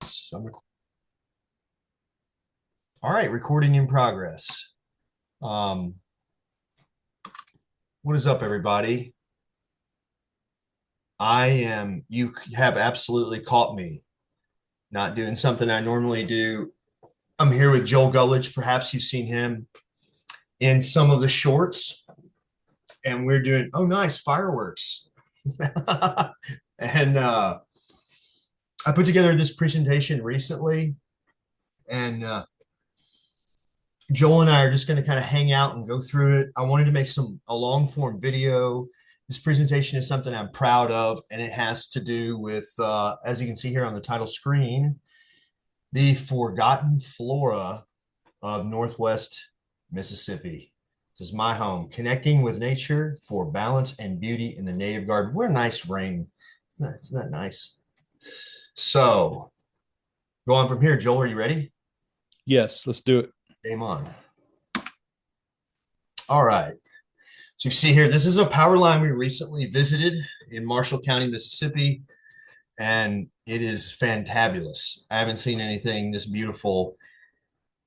seconds. All right, recording in progress. Um, what is up, everybody? You have absolutely caught me not doing something I normally do. I'm here with Joel Gulledge. Perhaps you've seen him in some of the shorts, and we're doing, oh, nice, fireworks. and I put together this presentation recently, and Joel and I are just going to kind of hang out and go through it. I wanted to make a long form video. This presentation is something I'm proud of, and it has to do with, as you can see here on the title screen, the forgotten flora of Northwest Mississippi. This is my home, connecting with nature for balance and beauty in the native garden. What a nice ring. Isn't that nice? So, go on from here. Joel, are you ready? Yes, let's do it. Game on. All right. So you see here, this is a power line we recently visited in Marshall County, Mississippi, and it is fantabulous. I haven't seen anything this beautiful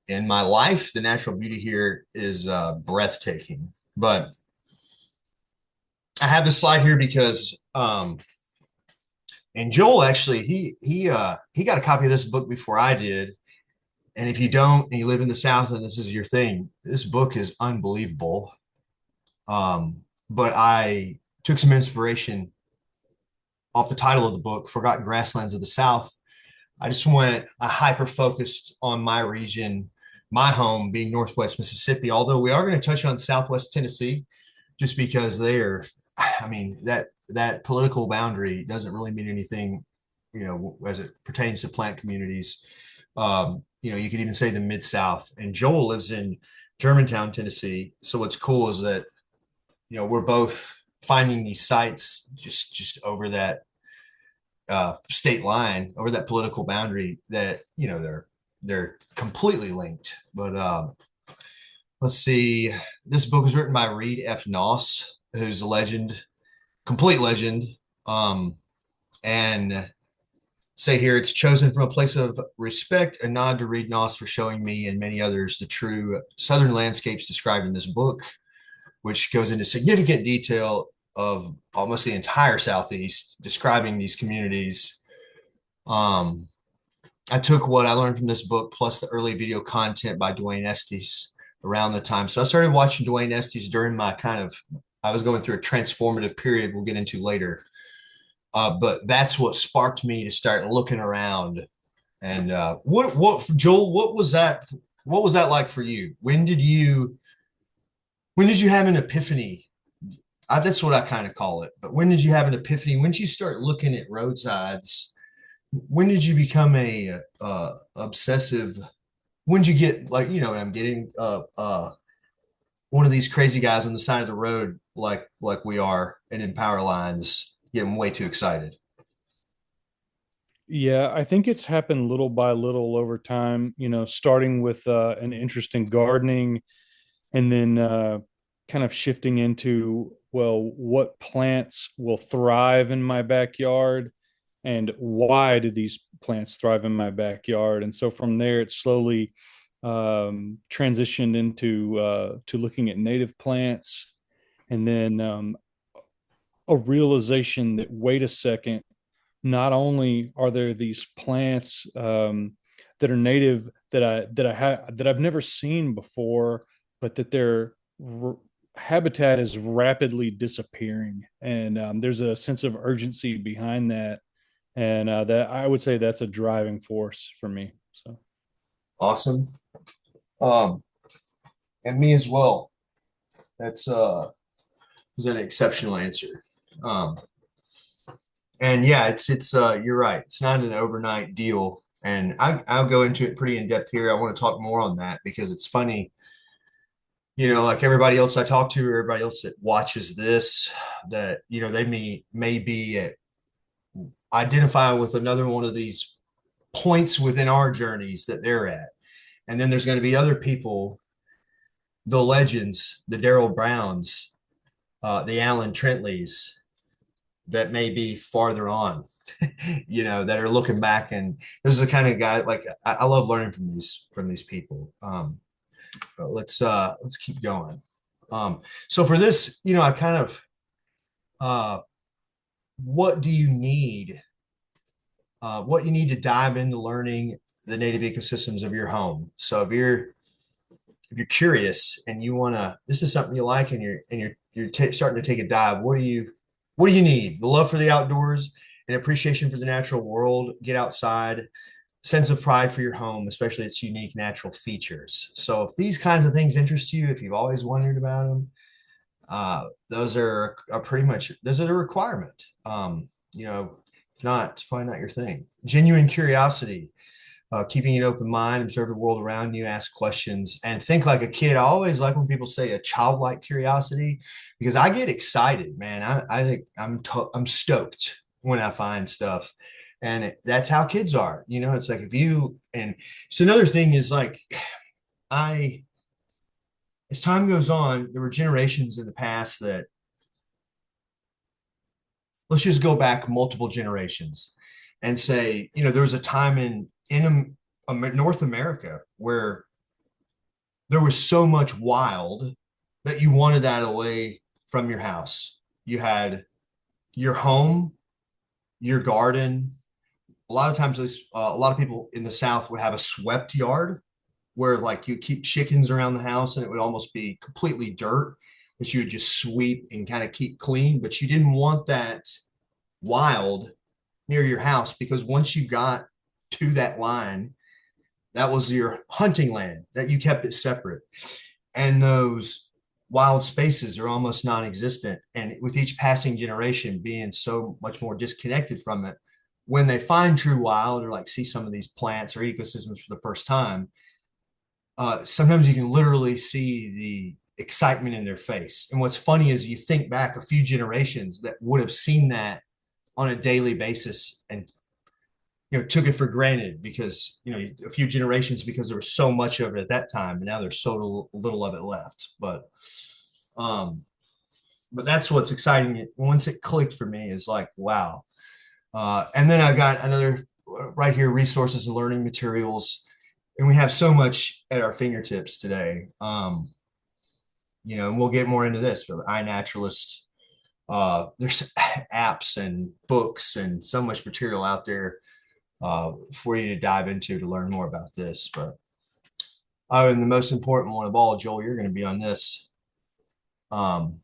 in my life. The natural beauty here is breathtaking. But I have this slide here because and Joel actually he got a copy of this book before I did. And if you don't and you live in the South and this is your thing, this book is unbelievable. But I took some inspiration off the title of the book, Forgotten Grasslands of the South. I hyper focused on my region, my home being Northwest Mississippi, although we are going to touch on Southwest Tennessee just because I mean, that political boundary doesn't really mean anything, as it pertains to plant communities. You could even say the Mid South. And Joel lives in Germantown, Tennessee. So what's cool is that we're both finding these sites just over that state line, over that political boundary that they're completely linked. But let's see. This book was written by Reed F. Noss, who's a legend, complete legend. And say here, it's chosen from a place of respect, a nod to Reed Noss for showing me and many others the true southern landscapes described in this book, which goes into significant detail of almost the entire Southeast, describing these communities. I took what I learned from this book plus the early video content by Dwayne Estes around the time. So I started watching Dwayne Estes during I was going through a transformative period we'll get into later. But that's what sparked me to start looking around. And Joel, what was that? What was that like for you? When did you have an epiphany? That's what I kind of call it. But when did you have an epiphany? When did you start looking at roadsides? When did you become a obsessive? When did you get I'm getting one of these crazy guys on the side of the road like we are and in power lines getting way too excited. Yeah, I think it's happened little by little over time, starting with an interest in gardening and then kind of shifting into, well, what plants will thrive in my backyard and why do these plants thrive in my backyard? And so from there, it slowly transitioned into to looking at native plants and then a realization that, wait a second, not only are there these plants that are native that I've never seen before, but that their habitat is rapidly disappearing, and there's a sense of urgency behind that, and that I would say that's a driving force for me. So Awesome. Um, and me as well. That's was an exceptional answer. Um, and yeah, it's you're right. It's not an overnight deal. And I'll go into it pretty in depth here. I want to talk more on that because it's funny, like everybody else I talk to, or everybody else that watches this, that they may be identify with another one of these points within our journeys that they're at. And then there's going to be other people, the legends, the Daryl Browns, the Alan Trentleys, that may be farther on, that are looking back. And those are the kind of guys like I love learning from these people. But let's keep going. So for this, I kind of uh, what do you need? What you need to dive into learning the native ecosystems of your home. So if you're curious and you want to, this is something you like, and you're starting to take a dive. What do you need? The love for the outdoors, an appreciation for the natural world. Get outside, sense of pride for your home, especially its unique natural features. So if these kinds of things interest you, if you've always wondered about them, those are pretty much those are the requirement. If not, it's probably not your thing. Genuine curiosity, keeping an open mind, observe the world around you, ask questions, and think like a kid. I always like when people say a childlike curiosity because I get excited, man. I think I'm stoked when I find stuff, and that's how kids are. It's like if you and so another thing is like I as time goes on, there were generations in the past that let's just go back multiple generations and say, there was a time in North America where there was so much wild that you wanted that away from your house. You had your home, your garden. A lot of times, a lot of people in the South would have a swept yard where like you keep chickens around the house and it would almost be completely dirt that you would just sweep and kind of keep clean. But you didn't want that wild near your house because once you got to that line, that was your hunting land, that you kept it separate. And those wild spaces are almost non-existent. And with each passing generation being so much more disconnected from it, when they find true wild or like see some of these plants or ecosystems for the first time, sometimes you can literally see the excitement in their face. And what's funny is you think back a few generations that would have seen that on a daily basis and took it for granted because a few generations because there was so much of it at that time, and now there's so little of it left. Um, but that's what's exciting. Once it clicked for me, is like wow. And then I got another right here: resources and learning materials, and we have so much at our fingertips today. And we'll get more into this, but iNaturalist. There's apps and books and so much material out there for you to dive into to learn more about this. But and the most important one of all, Joel, you're going to be on this. Um,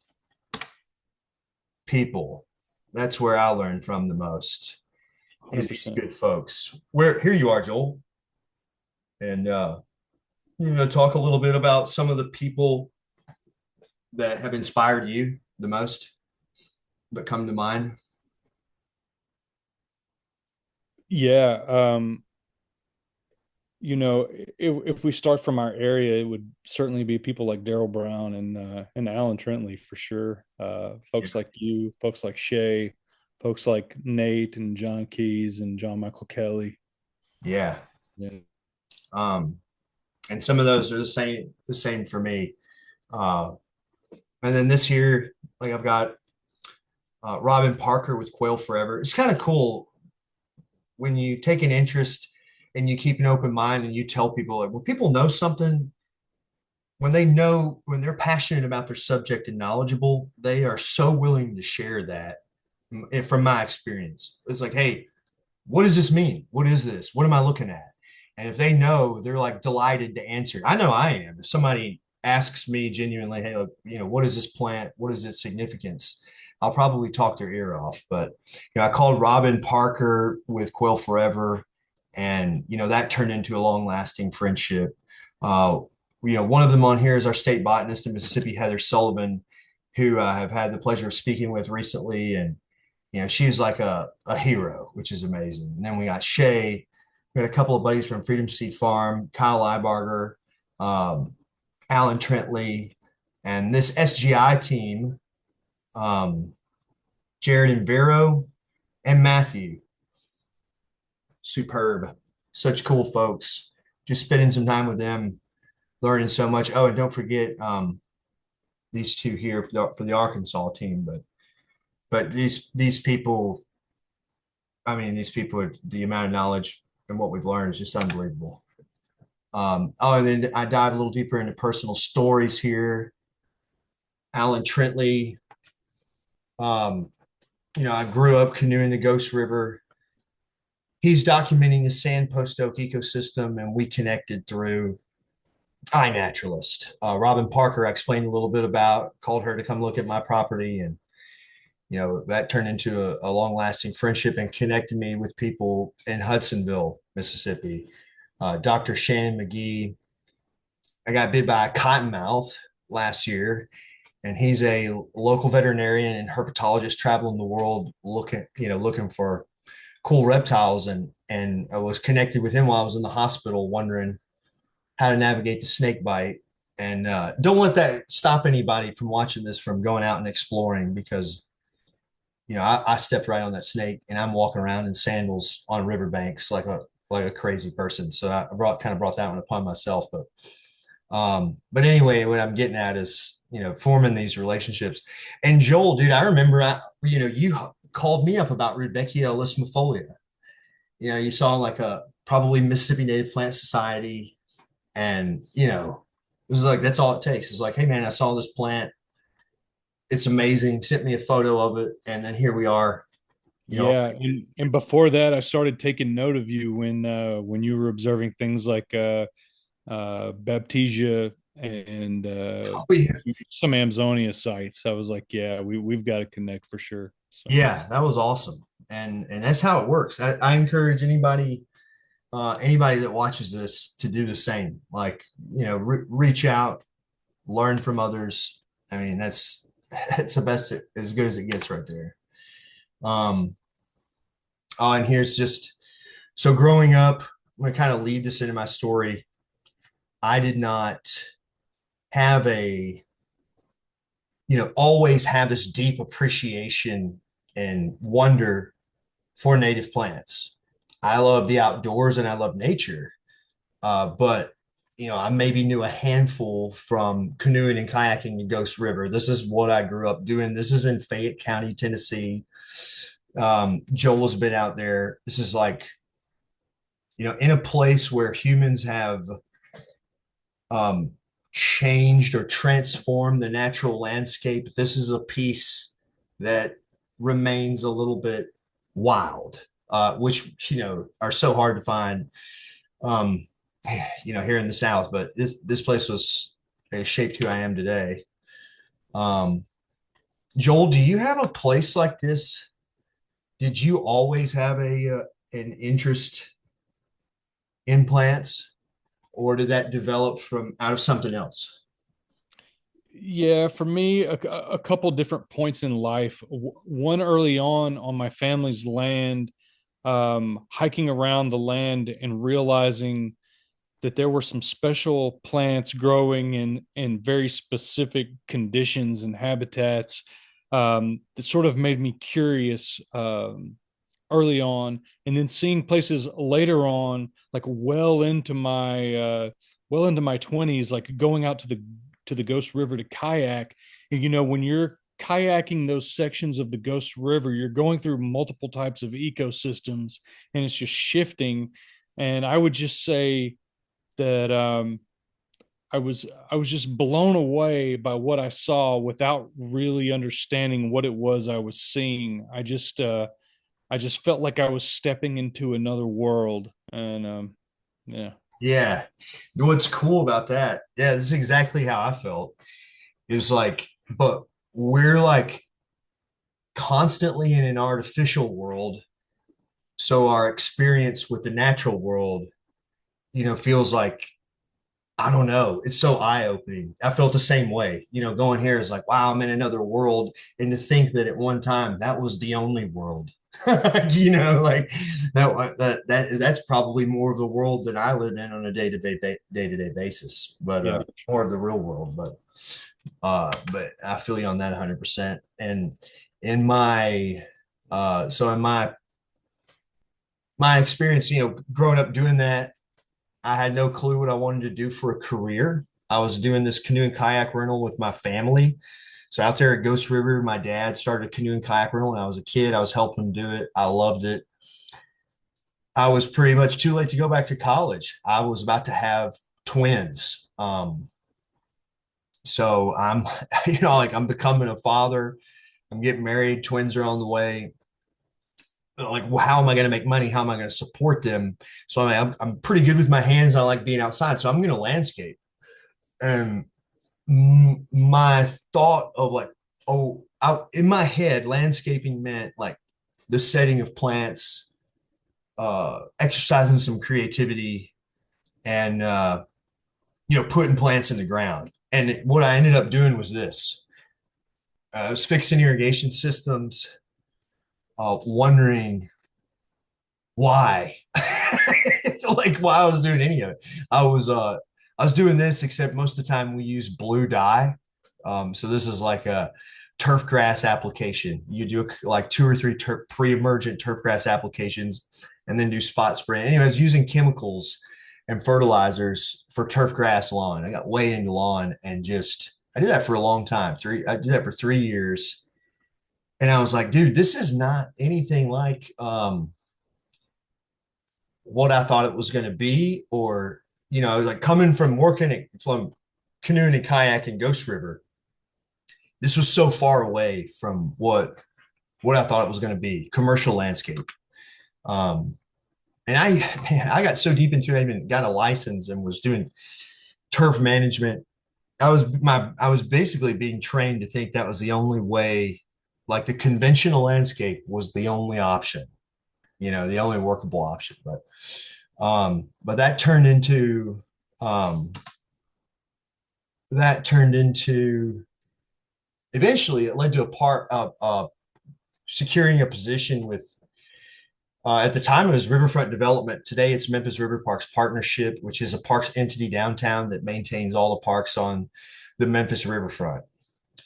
People. That's where I learn from the most. Is these 100%. good folks? Where here you are, Joel, and you're going to talk a little bit about some of the people that have inspired you the most that come to mind. Yeah. If we start from our area, it would certainly be people like Daryl Brown and Alan Trentley for sure. Yeah. Folks like you, folks like Shay, folks like Nate and John Keys and John Michael Kelly. Yeah. Yeah. Um, and some of those are the same for me. Uh, and then this year, like I've got Robin Parker with Quail Forever. It's kind of cool when you take an interest and you keep an open mind and you tell people like when people know something, when they're passionate about their subject and knowledgeable, they are so willing to share that. From my experience, it's like, hey, what does this mean? What is this? What am I looking at? And if they know, they're like delighted to answer. I know I am. If somebody asks me genuinely, hey, look, what is this plant? What is its significance? I'll probably talk their ear off. But I called Robin Parker with Quail Forever, and that turned into a long-lasting friendship. Uh, one of them on here is our state botanist in Mississippi, Heather Sullivan, who I have had the pleasure of speaking with recently, and she's like a hero, which is amazing. And then we got Shay. We got a couple of buddies from Freedom Seed Farm, Kyle Leibarger, um, Alan Trentley, and this SGI team, um, Jared and Vero, and Matthew. Superb. Such cool folks. Just spending some time with them, learning so much. Oh, and don't forget these two here for the Arkansas team. But But these people, I mean, these people, the amount of knowledge and what we've learned is just unbelievable. Oh, and then I dive a little deeper into personal stories here. Alan Trentley, um, I grew up canoeing the Ghost River. He's documenting the sand post oak ecosystem, and we connected through iNaturalist. Robin Parker, I explained a little bit about, called her to come look at my property, and that turned into a long lasting friendship and connected me with people in Hudsonville, Mississippi. Dr. Shannon McGee, I got bit by a cottonmouth last year, and he's a local veterinarian and herpetologist traveling the world looking for cool reptiles, and I was connected with him while I was in the hospital, wondering how to navigate the snake bite. And don't let that stop anybody from watching this from going out and exploring, because I stepped right on that snake, and I'm walking around in sandals on riverbanks like a crazy person. So I brought that one upon myself. But anyway, what I'm getting at is, forming these relationships. And Joel, dude, I remember, you called me up about Rudbeckia elismifolia. You saw like a probably Mississippi Native Plant Society, and it was like that's all it takes. It's like, hey man, I saw this plant. It's amazing. Sent me a photo of it, and then here we are. You know, Yeah, and before that, I started taking note of you when you were observing things like Baptisia and oh, yeah, some Amzonia sites. I was like, yeah, we've got to connect for sure. So yeah, that was awesome, and that's how it works. I encourage anybody that watches this to do the same. Like, reach out, learn from others. I mean, that's the best, as good as it gets right there. Um, oh, and here's just so growing up, I'm gonna kind of lead this into my story. I did not have always have this deep appreciation and wonder for native plants. I love the outdoors and I love nature. But I maybe knew a handful from canoeing and kayaking the Ghost River. This is what I grew up doing. This is in Fayette County, Tennessee. Joel's been out there. This is like, in a place where humans have um, changed or transformed the natural landscape. This is a piece that remains a little bit wild, which, are so hard to find, um, here in the South. But this place has shaped who I am today. Um, Joel, do you have a place like this? Did you always have an interest in plants, or did that develop from out of something else? yeah, for me, a couple different points in life. One early on my family's land, hiking around the land and realizing that there were some special plants growing in very specific conditions and habitats, that sort of made me curious, early on, and then seeing places later on, like well into my 20s, like going out to the Ghost River to kayak. And when you're kayaking those sections of the Ghost River, you're going through multiple types of ecosystems, and it's just shifting. And I would just say that I was just blown away by what I saw without really understanding what it was I was seeing. I just felt like I was stepping into another world, and yeah, Yeah. What's cool about that? Yeah, this is exactly how I felt. It was like, but we're like constantly in an artificial world. So our experience with the natural world, feels like, I don't know, it's so eye opening. I felt the same way. Going here is like, wow, I'm in another world. And to think that at one time that was the only world. Like that's probably more of the world that I live in on a day-to-day basis, but yeah, more of the real world. But I feel you on that 100%. And in my so in my experience, growing up doing that, I had no clue what I wanted to do for a career. I was doing this canoe and kayak rental with my family. So out there at Ghost River, my dad started a canoe and kayak rental when I was a kid. I was helping him do it. I loved it. I was pretty much too late to go back to college. I was about to have twins. So I'm, like I'm becoming a father. I'm getting married. Twins are on the way. Like, well, how am I going to make money? How am I going to support them? So I'm pretty good with my hands. And I like being outside. So I'm going to landscape. And my thought of like, in my head, landscaping meant like the setting of plants, exercising some creativity, and putting plants in the ground. And what I ended up doing was this: I was fixing irrigation systems, wondering why, like why I was doing any of it. I was doing this, except most of the time we use blue dye. So this is like a turf grass application. You do like two or three pre-emergent turf grass applications, and then do spot spray. Anyways, using chemicals and fertilizers for turf grass lawn. I got way into lawn and just I did that for a long time. I did that for 3 years, and I was like, dude, this is not anything like what I thought it was going to be, or like coming from from canoeing and kayak in Ghost River. This was so far away from what I thought it was going to be, commercial landscape. Um, and I got so deep into it, I even got a license and was doing turf management. I was basically being trained to think that was the only way, like the conventional landscape was the only option, the only workable option. But um, that turned into eventually it led to securing a position with at the time it was Riverfront Development. Today it's Memphis River Parks Partnership, which is a parks entity downtown that maintains all the parks on the Memphis Riverfront.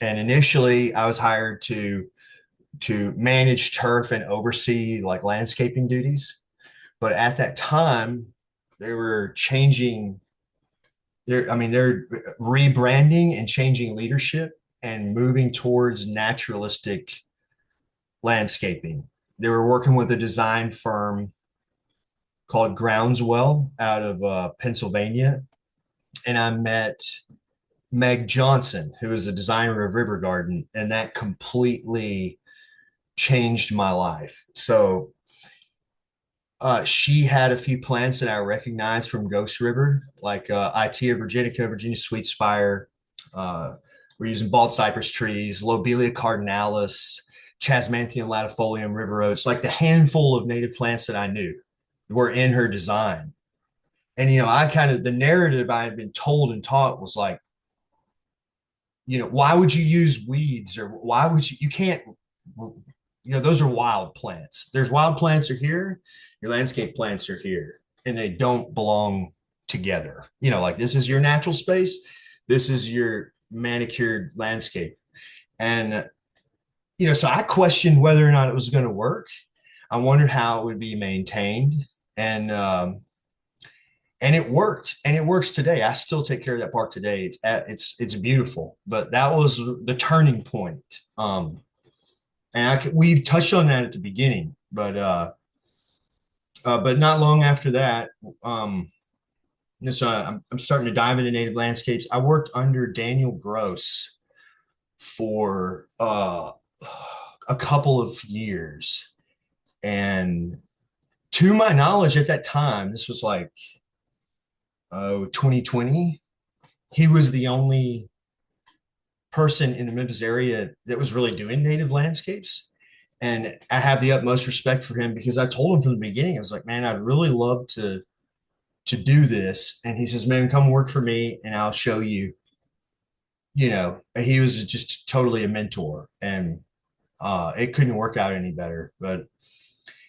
And initially I was hired to manage turf and oversee like landscaping duties. But at that time, they were changing they're rebranding and changing leadership and moving towards naturalistic landscaping. They were working with a design firm called Groundswell out of Pennsylvania. And I met Meg Johnson, who is a designer of River Garden, and that completely changed my life. So she had a few plants that I recognized from Ghost River, like Itea virginica, Virginia sweet spire. We're using bald cypress trees, Lobelia cardinalis, Chasmanthium latifolium, river oats. Like the handful of native plants that I knew were in her design. And I kind of the narrative I had been told and taught was like, why would you use weeds, or why would you can't those are wild plants. There's wild plants are here, your landscape plants are here, and they don't belong together. Like this is your natural space, this is your manicured landscape. And so I questioned whether or not it was going to work. I wondered how it would be maintained, and it worked, and it works today. I still take care of that park today. It's beautiful, but that was the turning point. And we touched on that at the beginning, but not long after that, so I'm starting to dive into native landscapes. I worked under Daniel Gross for a couple of years, and to my knowledge, at that time, this was like 2020. He was the only person in the Memphis area that was really doing native landscapes. And I have the utmost respect for him because I told him from the beginning, I was like, man, I'd really love to do this. And he says, man, come work for me and I'll show you. He was just totally a mentor, and it couldn't work out any better. But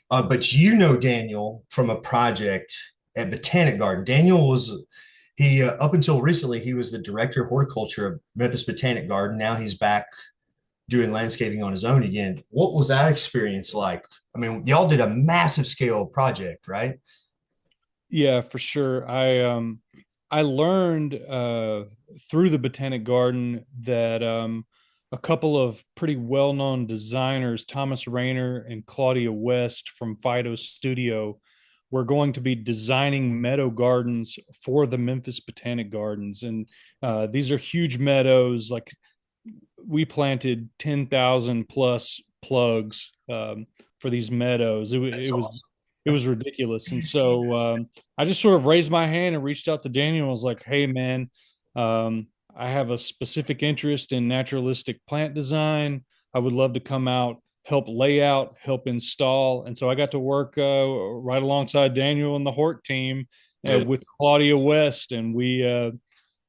Daniel from a project at Botanic Garden. Daniel was he up until recently he was the director of horticulture of Memphis Botanic Garden. Now he's back doing landscaping on his own again. What was that experience like? I mean, y'all did a massive scale project, right? Yeah, for sure. I learned through the Botanic Garden that a couple of pretty well-known designers, Thomas Rayner and Claudia West from Fido Studio, were going to be designing meadow gardens for the Memphis Botanic Gardens. And these are huge meadows. Like, we planted 10,000 plus plugs for these meadows. That's awesome. It was ridiculous. And so I just sort of raised my hand and reached out to Daniel and was like, "Hey, man, I have a specific interest in naturalistic plant design. I would love to come out, help lay out, help install." And so I got to work right alongside Daniel and the Hort team Dude, with Claudia West, and we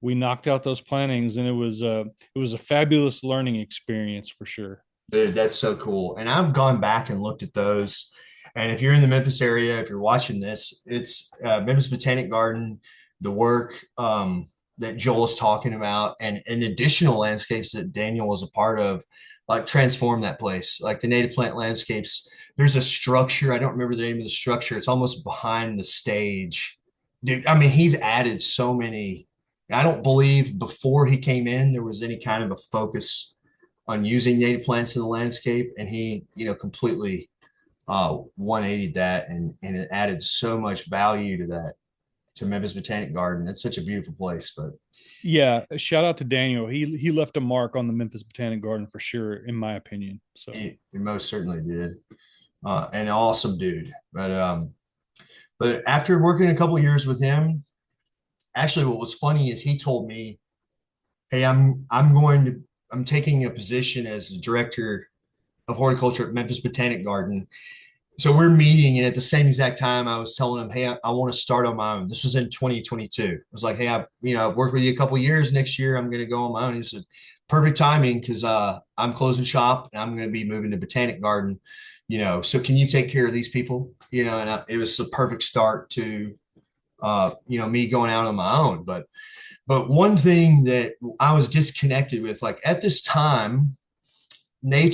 knocked out those plantings, and it was a fabulous learning experience for sure. dude, that's so cool. And I've gone back and looked at those. And if you're in the Memphis area, if you're watching this, it's Memphis Botanic Garden, the work that Joel is talking about, and additional landscapes that Daniel was a part of, like transform that place. Like the native plant landscapes, there's a structure. I don't remember the name of the structure. It's almost behind the stage. Dude, I mean, he's added so many. I don't believe before he came in there was any kind of a focus on using native plants in the landscape, and he, completely 180 that, and it added so much value to that, to Memphis Botanic Garden. It's such a beautiful place. But Yeah, shout out to Daniel. He left a mark on the Memphis Botanic Garden for sure, in my opinion. So he most certainly did. An awesome dude. But after working a couple of years with him, actually what was funny is he told me, "Hey, I'm taking a position as the director of horticulture at Memphis Botanic Garden." So we're meeting, and at the same exact time, I was telling him, "Hey, I want to start on my own." This was in 2022. I was like, "Hey, I've worked with you a couple of years. Next year, I'm going to go on my own." He said, "Perfect timing, because I'm closing shop and I'm going to be moving to Botanic Garden. So can you take care of these people?" And it was the perfect start to me going out on my own. But one thing that I was disconnected with, like at this time, I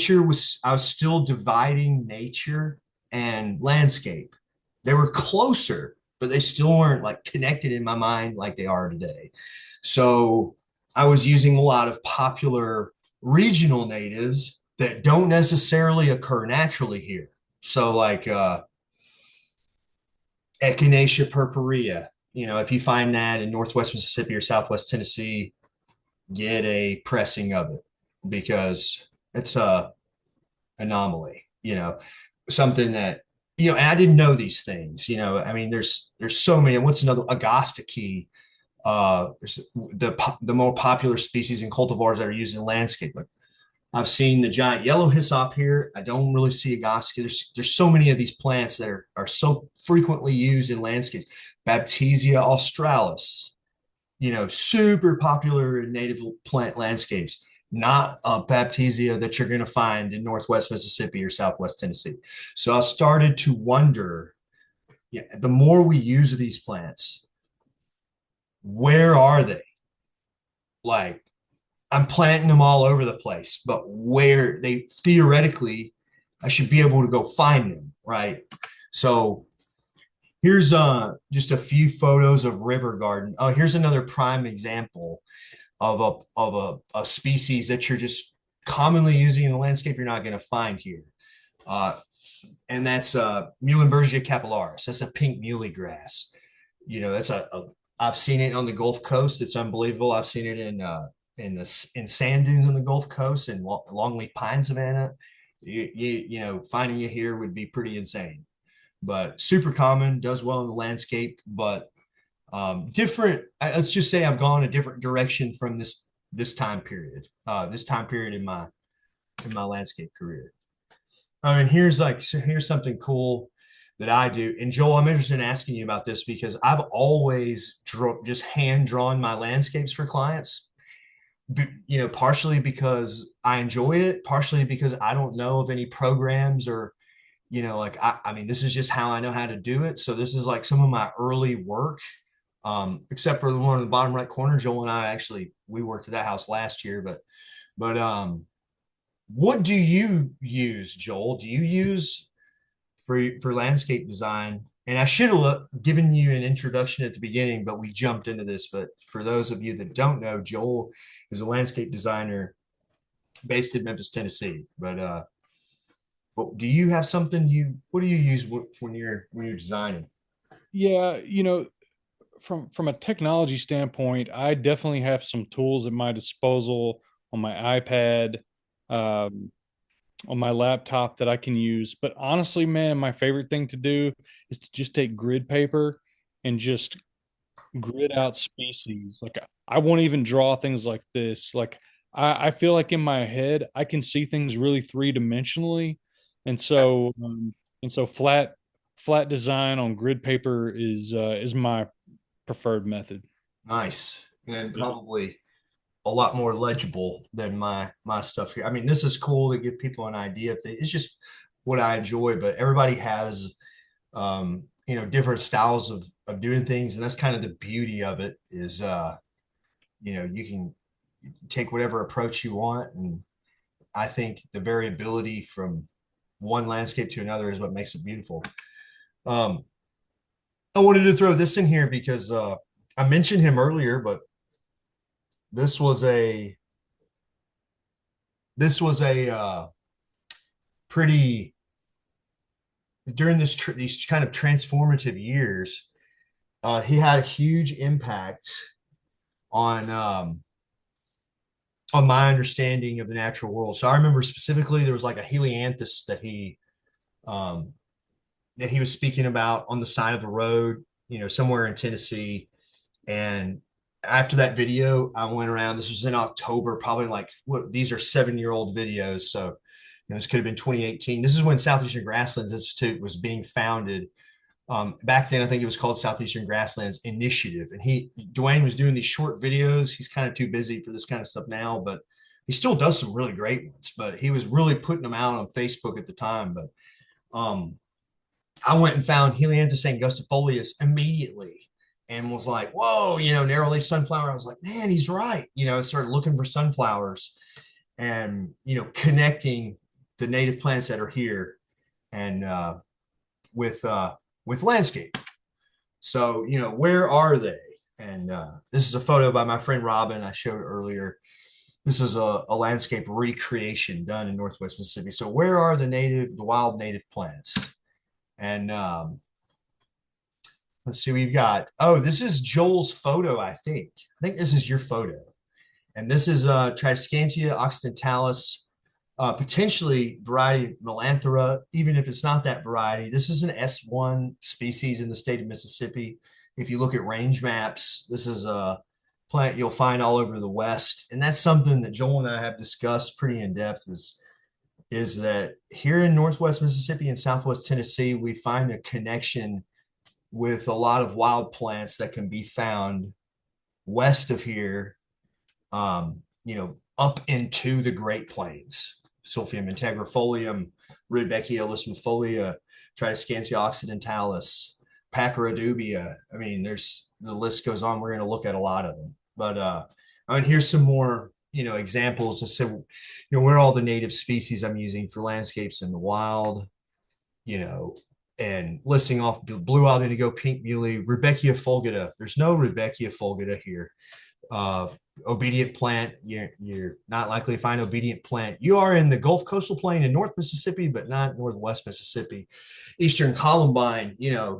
was still dividing nature and landscape. They were closer, but they still weren't like connected in my mind like they are today. So I was using a lot of popular regional natives that don't necessarily occur naturally here. So like Echinacea purpurea, if you find that in Northwest Mississippi or Southwest Tennessee, get a pressing of it, because it's a anomaly, something that, and I didn't know these things, I mean, there's so many. What's another? Augusta key. There's the more popular species and cultivars that are used in landscape. Like I've seen the giant yellow hyssop here. I don't really see Augusta. There's so many of these plants that are so frequently used in landscapes. Baptisia australis, super popular in native plant landscapes, not a Baptisia that you're going to find in Northwest Mississippi or Southwest Tennessee. So I started to wonder, the more we use these plants, where are they? Like, I'm planting them all over the place, but where they theoretically, I should be able to go find them, right? So here's just a few photos of river garden. Oh, here's another prime example of a species that you're just commonly using in the landscape you're not going to find here. And that's Muhlenbergia capillaris. That's a pink muhly grass. That's I've seen it on the Gulf Coast. It's unbelievable. I've seen it in sand dunes on the Gulf Coast and longleaf pine savanna. Finding it here would be pretty insane. But super common, does well in the landscape, but different. Let's just say I've gone a different direction from this time period. This time period in my landscape career. And here's something cool that I do. And Joel, I'm interested in asking you about this, because I've always just hand drawn my landscapes for clients. Partially because I enjoy it, partially because I don't know of any programs, or like I mean, this is just how I know how to do it. So this is like some of my early work, except for the one in the bottom right corner. Joel and I actually, we worked at that house last year, but what do you use, Joel? Do you use for landscape design? And I should have given you an introduction at the beginning, but we jumped into this. But for those of you that don't know, Joel is a landscape designer based in Memphis, Tennessee. But do you have something what do you use when you're designing? Yeah, from a technology standpoint, I definitely have some tools at my disposal on my iPad, um, on my laptop that I can use. But honestly, man, my favorite thing to do is to just take grid paper and just grid out species. Like I won't even draw things like this. Like I feel like in my head I can see things really three dimensionally, and so flat design on grid paper is my preferred method. Nice. And Yeah. probably a lot more legible than my stuff here. I mean, this is cool to give people an idea of it's just what I enjoy, but everybody has different styles of doing things, and that's kind of the beauty of it is you can take whatever approach you want, and I think the variability from one landscape to another is what makes it beautiful. Um, I wanted to throw this in here because I mentioned him earlier, but this was a this was a pretty during these kind of transformative years. He had a huge impact on my understanding of the natural world. So I remember specifically there was like a helianthus um, that he was speaking about on the side of the road, somewhere in Tennessee. And after that video, I went around. This was in October, probably like what these are 7-year-old videos. So this could have been 2018. This is when Southeastern Grasslands Institute was being founded. Back then, I think it was called Southeastern Grasslands Initiative. And Dwayne was doing these short videos. He's kind of too busy for this kind of stuff now, but he still does some really great ones. But he was really putting them out on Facebook at the time. But um, I went and found Helianthus angustifolius immediately and was like, whoa, narrow leaf sunflower. I was like, man, he's right. I started looking for sunflowers and, connecting the native plants that are here and with landscape. So, where are they? And this is a photo by my friend Robin I showed earlier. This is a landscape recreation done in Northwest Mississippi. So, where are the wild native plants? And let's see, this is Joel's photo, I think. I think this is your photo. And this is Triscantia occidentalis, potentially variety Melanthera, even if it's not that variety. This is an S1 species in the state of Mississippi. If you look at range maps, this is a plant you'll find all over the West. And that's something that Joel and I have discussed pretty in depth is that here in Northwest Mississippi and Southwest Tennessee, we find a connection with a lot of wild plants that can be found west of here, up into the Great Plains. Sulfium integrifolia, Rudbeckia lismifolia, Triscantia occidentalis, Pacarodubia. I mean, the list goes on. We're going to look at a lot of them. But here's some more, examples. I said, where all the native species I'm using for landscapes in the wild, you know, and listing off blue wild indigo, pink muley, Rudbeckia fulgida. There's no Rudbeckia fulgida here. Obedient plant, you're not likely to find obedient plant. You are in the Gulf Coastal Plain in North Mississippi, but not Northwest Mississippi. Eastern Columbine,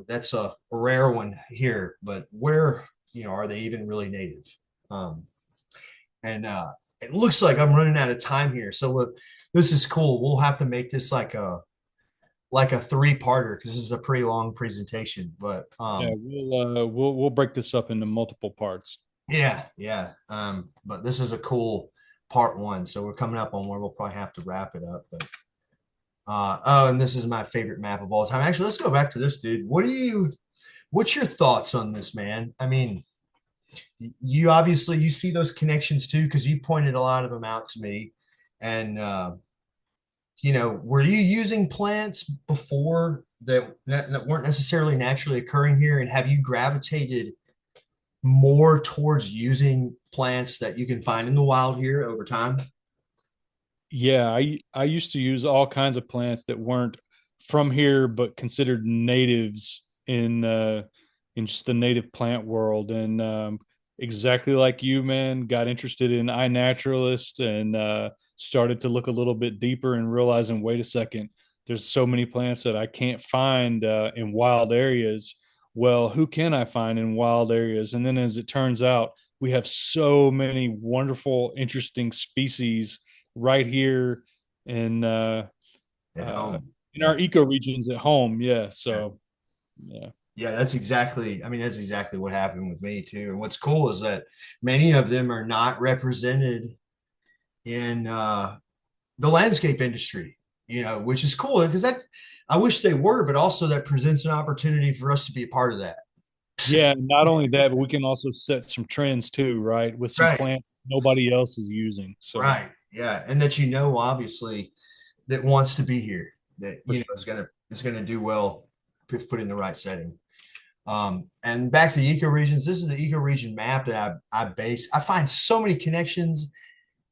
that's a rare one here, but where, are they even really native? And it looks like I'm running out of time here. So this is cool. We'll have to make this like a three-parter because this is a pretty long presentation. But Yeah, we'll break this up into multiple parts. yeah. But this is a cool part one. So we're coming up on where we'll probably have to wrap it up. But and this is my favorite map of all time. Actually, let's go back to this, dude. What's your thoughts on this, man? I mean, you obviously you see those connections too, because you pointed a lot of them out to me. And were you using plants before that weren't necessarily naturally occurring here? And have you gravitated more towards using plants that you can find in the wild here over time? Yeah, I used to use all kinds of plants that weren't from here but considered natives in just the native plant world. And exactly like you, man, got interested in iNaturalist and started to look a little bit deeper and realizing, wait a second, there's so many plants that I can't find in wild areas. Well, who can I find in wild areas? And then as it turns out, we have so many wonderful, interesting species right here in at uh, home. in Yeah. our ecoregions at home. Yeah. Yeah. So yeah. Yeah, that's exactly what happened with me too. And what's cool is that many of them are not represented in the landscape industry, which is cool because that I wish they were, but also that presents an opportunity for us to be a part of that. Yeah, not only that, but we can also set some trends too, right? With some Right, plants nobody else is using. So right, yeah, and that obviously that wants to be here, that for sure. is gonna do well if put in the right setting. And back to the ecoregions, this is the ecoregion map that I find so many connections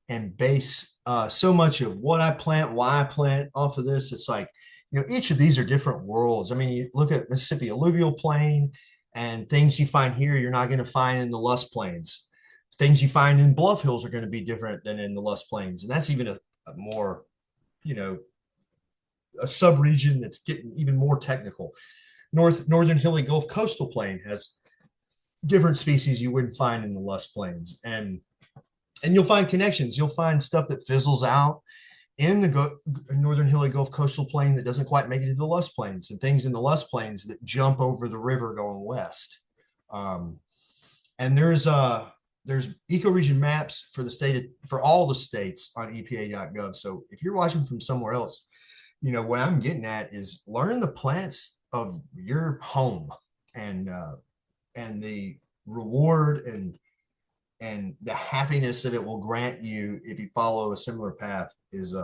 and base so much of what I plant, why I plant off of this. It's like, each of these are different worlds. I mean, you look at Mississippi alluvial plain and things you find here, you're not going to find in the Lush Plains. Things you find in Bluff Hills are going to be different than in the Lush Plains. And that's even a more, you know, a sub-region that's getting even more technical. Northern Hilly Gulf Coastal Plain has different species you wouldn't find in the Lush Plains. And you'll find connections. You'll find stuff that fizzles out in the Northern Hilly Gulf Coastal Plain that doesn't quite make it to the Lush Plains, and things in the Lush Plains that jump over the river going west. Um, and there's ecoregion maps for the for all the states on EPA.gov. So if you're watching from somewhere else, what I'm getting at is learn the plants of your home and the reward and the happiness that it will grant you if you follow a similar path is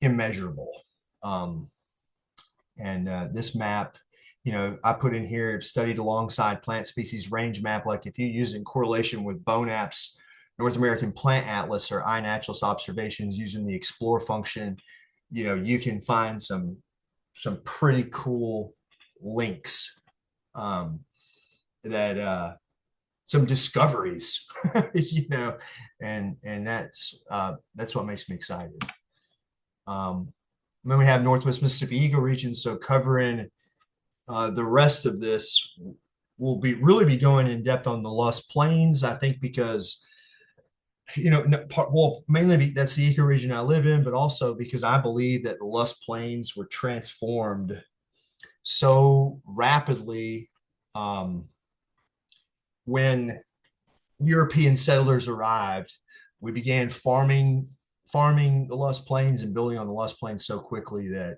immeasurable. Um, and this map, I put in here studied alongside plant species range map. Like if you use it in correlation with BONAP's North American Plant Atlas or iNaturalist observations using the explore function, you can find some pretty cool links that some discoveries, and that's what makes me excited. Then we have Northwest Mississippi ecoregion, so covering the rest of this, we'll be going in depth on the Lush Plains, I think, because mainly that's the ecoregion I live in, but also because I believe that the Lush Plains were transformed so rapidly when European settlers arrived. We began farming the Lush Plains and building on the Lush Plains so quickly that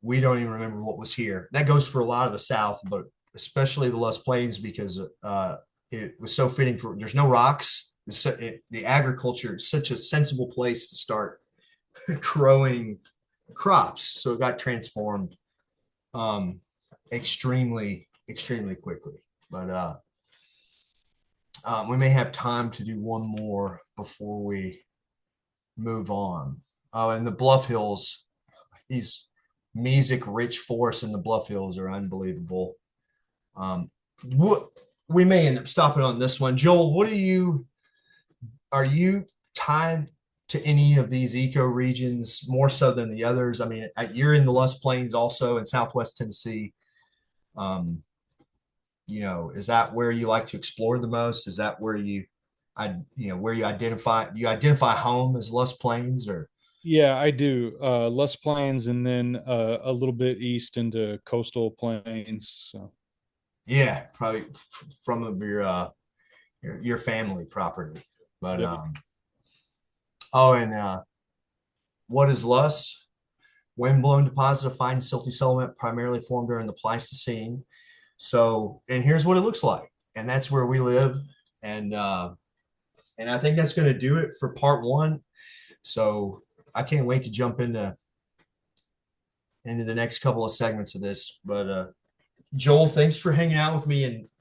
we don't even remember what was here. That goes for a lot of the South, but especially the Lush Plains because it was so fitting for. There's no rocks. The agriculture is such a sensible place to start growing crops, so it got transformed extremely quickly. But we may have time to do one more before we move on. Oh, and the Bluff Hills, these mesic rich forests in the Bluff Hills are unbelievable. What we may end up stopping on this one. Joel, are you tied to any of these ecoregions more so than the others? I mean, you're in the Lush Plains also in Southwest Tennessee. Um, is that where you like to explore the most? Is that where where you identify home as Lush Plains or? Yeah, I do. Lush Plains and then a little bit east into coastal plains. So Yeah, probably from your family property. But yep. oh, and what is Lush? Wind-blown deposit of fine silty sediment primarily formed during the Pleistocene. So, and here's what it looks like, and that's where we live, and I think that's going to do it for part one. So I can't wait to jump into the next couple of segments of this. But Joel, thanks for hanging out with me and